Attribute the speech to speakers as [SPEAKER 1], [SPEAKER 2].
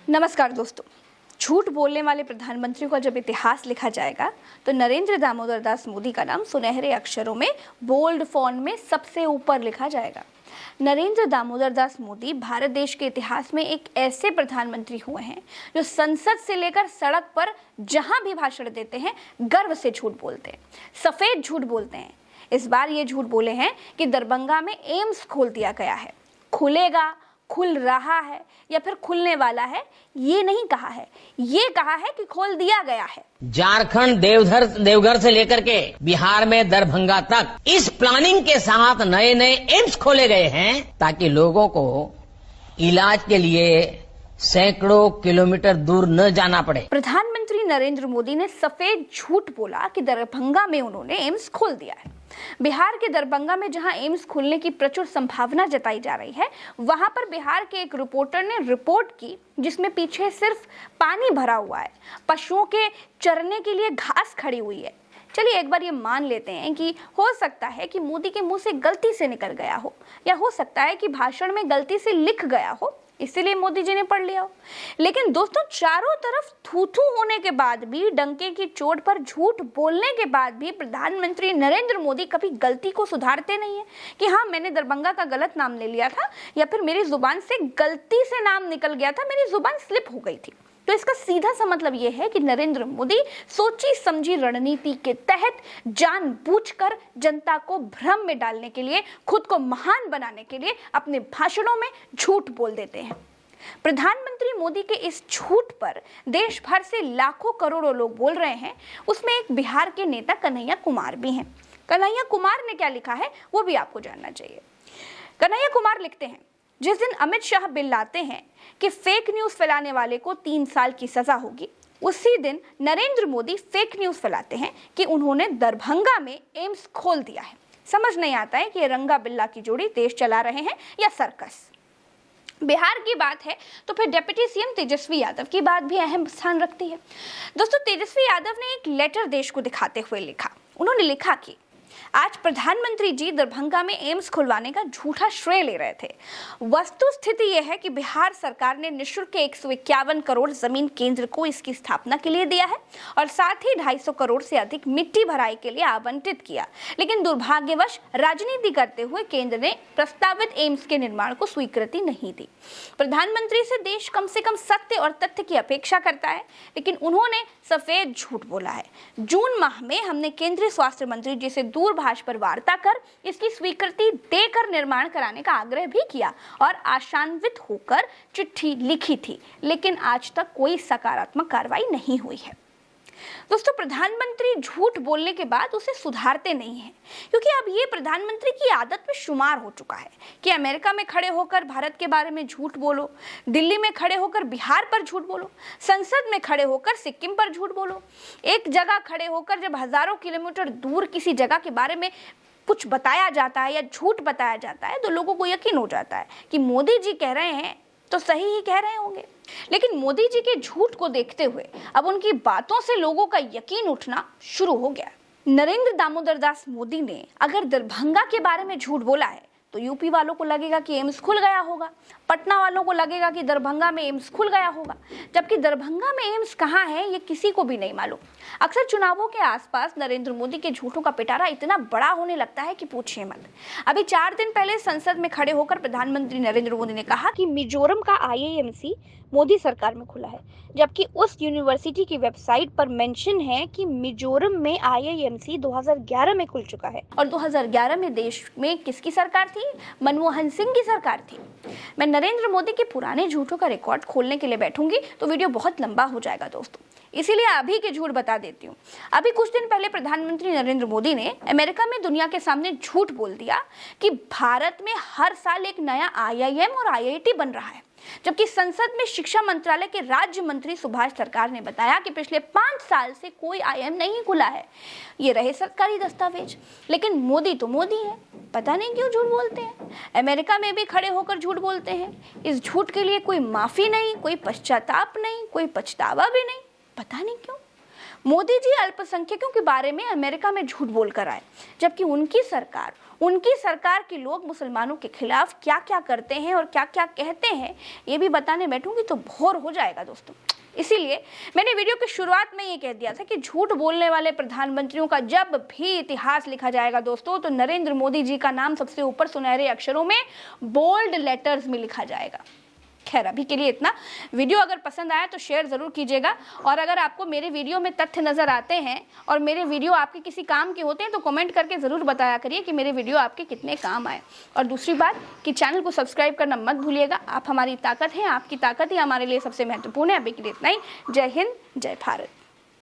[SPEAKER 1] नमस्कार दोस्तों। झूठ बोलने वाले प्रधानमंत्री का जब इतिहास लिखा जाएगा तो नरेंद्र दामोदर दास मोदी का नाम सुनहरे अक्षरों में बोल्ड फॉन्ट में सबसे ऊपर लिखा जाएगा। नरेंद्र दामोदर दास मोदी भारत देश के इतिहास में एक ऐसे प्रधानमंत्री हुए हैं जो संसद से लेकर सड़क पर जहां भी भाषण देते हैं गर्व से झूठ बोलते हैं, सफेद झूठ बोलते हैं। इस बार ये झूठ बोले हैं कि दरभंगा में एम्स खोल दिया गया है। खुलेगा, खुल रहा है या फिर खुलने वाला है, ये नहीं कहा है, ये कहा है कि खोल दिया गया है।
[SPEAKER 2] झारखंड देवघर से लेकर के बिहार में दरभंगा तक इस प्लानिंग के साथ नए नए एम्स खोले गए हैं ताकि लोगों को इलाज के लिए सैकड़ों किलोमीटर दूर न जाना पड़े।
[SPEAKER 1] प्रधानमंत्री नरेंद्र मोदी ने सफेद झूठ बोला कि दरभंगा में उन्होंने एम्स खोल दिया है। बिहार के दरभंगा में जहां एम्स खुलने की प्रचुर संभावना जताई जा रही है, वहां पर बिहार के एक रिपोर्टर ने रिपोर्ट की जिसमें पीछे सिर्फ पानी भरा हुआ है, पशुओं के चरने के लिए घास खड़ी हुई है। चलिए एक बार ये मान लेते हैं कि हो सकता है कि मोदी के मुंह से गलती से निकल गया हो, या हो सकता है कि भाषण में गलती से लिख गया हो, इसीलिए मोदी जी ने पढ़ लिया हो। लेकिन दोस्तों, चारों तरफ थू-थू होने के बाद भी, डंके की चोट पर झूठ बोलने के बाद भी प्रधानमंत्री नरेंद्र मोदी कभी गलती को सुधारते नहीं है कि हाँ, मैंने दरभंगा का गलत नाम ले लिया था, या फिर मेरी जुबान से गलती से नाम निकल गया था, मेरी जुबान स्लिप हो गई थी। तो इसका सीधा सा मतलब यह है कि नरेंद्र मोदी सोची समझी रणनीति के तहत जानबूझकर जनता को भ्रम में डालने के लिए, खुद को महान बनाने के लिए अपने भाषणों में झूठ बोल देते हैं। प्रधानमंत्री मोदी के इस झूठ पर देश भर से लाखों करोड़ों लोग बोल रहे हैं। उसमें एक बिहार के नेता कन्हैया कुमार भी हैं। कन्हैया कुमार ने क्या लिखा है वो भी आपको जानना चाहिए। कन्हैया कुमार लिखते हैं, जिस दिन अमित शाह बिल लाते हैं कि फेक न्यूज फैलाने वाले को 3 साल की सजा होगी, उसी दिन नरेंद्र मोदी फेक न्यूज फैलाते हैं कि उन्होंने दरभंगा में एम्स खोल दिया है। समझ नहीं आता है कि ये रंगा बिल्ला की जोड़ी देश चला रहे हैं या सर्कस। बिहार की बात है तो फिर डिप्टी सीएम तेजस्वी यादव की बात भी अहम स्थान रखती है। दोस्तों, तेजस्वी यादव ने एक लेटर देश को दिखाते हुए लिखा। उन्होंने लिखा कि आज प्रधानमंत्री जी दरभंगा में एम्स खुलवाने का झूठा श्रेय ले रहे थे। वस्तु स्थिति यह है कि बिहार सरकार ने निःशुल्क 151 करोड़ जमीन केंद्र को इसकी स्थापना के लिए दिया है और साथ ही 250 करोड़ से अधिक मिट्टी भराई के लिए आवंटित किया। लेकिन दुर्भाग्यवश राजनीति करते हुए केंद्र ने प्रस्तावित एम्स के निर्माण को स्वीकृति नहीं दी। प्रधानमंत्री से देश कम से कम सत्य और तथ्य की अपेक्षा करता है, लेकिन उन्होंने सफेद झूठ बोला है। जून माह में हमने केंद्रीय स्वास्थ्य मंत्री जी से दूरभाष पर वार्ता कर इसकी स्वीकृति देकर निर्माण कराने का आग्रह भी किया और आशान्वित होकर चिट्ठी लिखी थी, लेकिन आज तक कोई सकारात्मक कार्रवाई नहीं हुई है। दोस्तों, प्रधानमंत्री झूठ बोलने के बाद उसे सुधारते नहीं हैं, क्योंकि अब ये प्रधानमंत्री की आदत में शुमार हो चुका है कि अमेरिका में खड़े होकर भारत के बारे में झूठ बोलो, दिल्ली में खड़े होकर बिहार पर झूठ बोलो, संसद में खड़े होकर सिक्किम पर झूठ बोलो। एक जगह खड़े होकर जब हजारों किलोमीटर दूर किसी जगह के बारे में कुछ बताया जाता है या झूठ बताया जाता है तो लोगों को यकीन हो जाता है कि मोदी जी कह रहे हैं तो सही ही कह रहे होंगे। लेकिन मोदी जी के झूठ को देखते हुए अब उनकी बातों से लोगों का यकीन उठना शुरू हो गया। नरेंद्र दामोदर दास मोदी ने अगर दरभंगा के बारे में झूठ बोला है तो यूपी वालों को लगेगा कि एम्स खुल गया होगा, पटना वालों को लगेगा कि दरभंगा में एम्स खुल गया होगा, जबकि दरभंगा में एम्स कहाँ है ये किसी को भी नहीं मालूम। अक्सर चुनावों के आसपास नरेंद्र मोदी के झूठों का पिटारा इतना बड़ा होने लगता है कि पूछिए मत। अभी 4 दिन पहले संसद में खड़े होकर प्रधानमंत्री नरेंद्र मोदी ने कहा कि मिजोरम का IIMC मोदी सरकार में खुला है, जबकि उस यूनिवर्सिटी की वेबसाइट पर मेंशन है कि मिजोरम में IIMC 2011 में खुल चुका है। और 2011 में देश में किसकी सरकार थी? मनमोहन सिंह की सरकार थी। मैं नरेंद्र मोदी के पुराने झूठों का रिकॉर्ड खोलने के लिए बैठूंगी तो वीडियो बहुत लंबा हो जाएगा दोस्तों, इसीलिए अभी के झूठ बता देती हूँ। अभी कुछ दिन पहले प्रधानमंत्री नरेंद्र मोदी ने अमेरिका में दुनिया के सामने झूठ बोल दिया कि भारत में हर साल एक नया IIM और IIT बन रहा है, जबकि संसद में शिक्षा मंत्रालय के राज्य मंत्री सुभाष सरकार ने बताया कि पिछले 5 साल से कोई IIM नहीं खुला है। ये रहे सरकारी दस्तावेज, लेकिन मोदी तो मोदी है, पता नहीं क्यों झूठ बोलते हैं। अमेरिका में भी खड़े होकर झूठ बोलते हैं। इस झूठ के लिए कोई माफी नहीं, कोई पश्चाताप नहीं, कोई पछतावा भी नहीं, पता नहीं क्यों। मोदी जी अल्पसंख्यकों के बारे में अमेरिका में झूठ बोलकर आए, जबकि उनकी सरकार के लोग मुसलमानों के खिलाफ क्या क्या करते हैं और क्या क्या कहते हैं, ये भी बताने बैठूंगी तो बोर हो जाएगा दोस्तों। इसीलिए मैंने वीडियो की शुरुआत में ये कह दिया था कि झूठ बोलने वाले प्रधानमंत्रियों का जब भी इतिहास लिखा जाएगा दोस्तों, तो नरेंद्र मोदी जी का नाम सबसे ऊपर सुनहरे अक्षरों में बोल्ड लेटर्स में लिखा जाएगा। खैर अभी के लिए इतना। वीडियो अगर पसंद आया तो शेयर ज़रूर कीजिएगा, और अगर आपको मेरे वीडियो में तथ्य नज़र आते हैं और मेरे वीडियो आपके किसी काम के होते हैं तो कमेंट करके ज़रूर बताया करिए कि मेरे वीडियो आपके कितने काम आए। और दूसरी बात कि चैनल को सब्सक्राइब करना मत भूलिएगा। आप हमारी ताकत हैं, आपकी ताकत ही हमारे लिए सबसे महत्वपूर्ण है। अभी के लिए इतना ही। जय हिंद, जय भारत।